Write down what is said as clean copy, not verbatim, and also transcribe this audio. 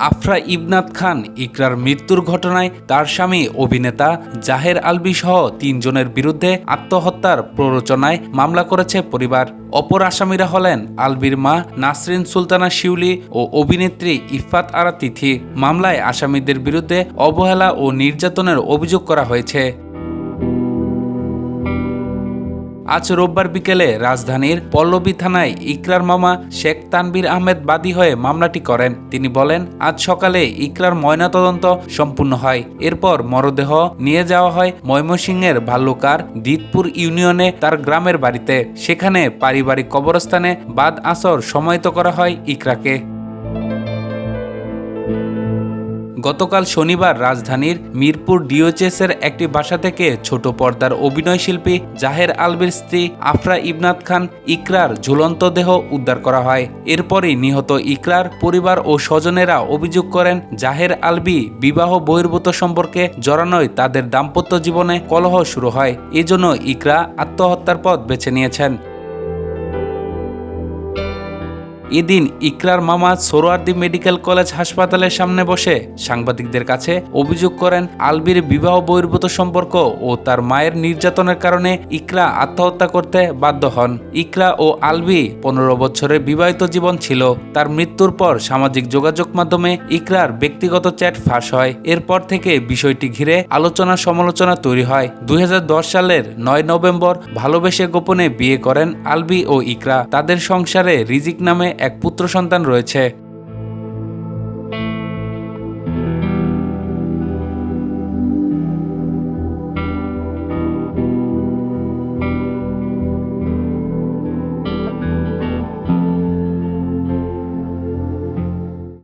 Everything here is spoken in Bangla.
আফরা ইবনাত খান ইকরার মৃত্যুর ঘটনায় তার স্বামী অভিনেতা জাহের আলভী সহ ৩ জনের বিরুদ্ধে আত্মহত্যার প্ররোচনায় মামলা করেছে পরিবার। অপর আসামিরা হলেন আলভীর মা নাসরিন সুলতানা শিউলি ও অভিনেত্রী ইফফাত আরা তিথি। মামলায় আসামিদের বিরুদ্ধে অবহেলা ও নির্যাতনের অভিযোগ করা হয়েছে। আজ রোববার বিকেলে রাজধানীর পল্লবী থানায় ইকরার মামা শেখ তানভীর আহমেদ বাদী হয়ে মামলাটি করেন। তিনি বলেন, আজ সকালে ইকরার ময়নাতদন্ত সম্পূর্ণ হয়। এরপর মরদেহ নিয়ে যাওয়া হয় ময়মনসিংহের ভাল্লুকার দিতপুর ইউনিয়নে তার গ্রামের বাড়িতে। সেখানে পারিবারিক কবরস্থানে বাদ আসর সমাহিত করা হয় ইকরাকে। গতকাল শনিবার রাজধানীর মিরপুর ডিওএইচএসের একটি বাসা থেকে ছোট পর্দার অভিনয় শিল্পী জাহের আলভীর স্ত্রী আফরা ইবনাত খান ইকরার ঝুলন্ত দেহ উদ্ধার করা হয়। এরপরই নিহত ইকরার পরিবার ও স্বজনেরা অভিযোগ করেন, জাহের আলভী বিবাহ বহির্ভূত সম্পর্কে জড়ানোয় তাদের দাম্পত্য জীবনে কলহ শুরু হয়। এজন্য ইকরা আত্মহত্যার পথ বেছে নিয়েছেন। এদিন ইকরার মামা সোহরাওয়ার্দী মেডিকেল কলেজ হাসপাতালের সামনে বসে সাংবাদিকদের কাছে অভিযোগ করেন, আলভীর বিবাহ বহির্ভূত সম্পর্ক ও তার মায়ের নির্যাতনের কারণে ইকরা আত্মহত্যা করতে বাধ্য হন। ইকরা ও আলভী 15 বছরের বিবাহিত জীবন ছিল। তার মৃত্যুর পর সামাজিক যোগাযোগ মাধ্যমে ইকরার ব্যক্তিগত চ্যাট ফাঁস হয়। এরপর থেকে বিষয়টি ঘিরে আলোচনা সমালোচনা তৈরি হয়। 2010 সালের 9 নভেম্বর ভালোবেসে গোপনে বিয়ে করেন আলভী ও ইকরা। তাদের সংসারে রিজিক নামে এক পুত্র সন্তান রয়েছে।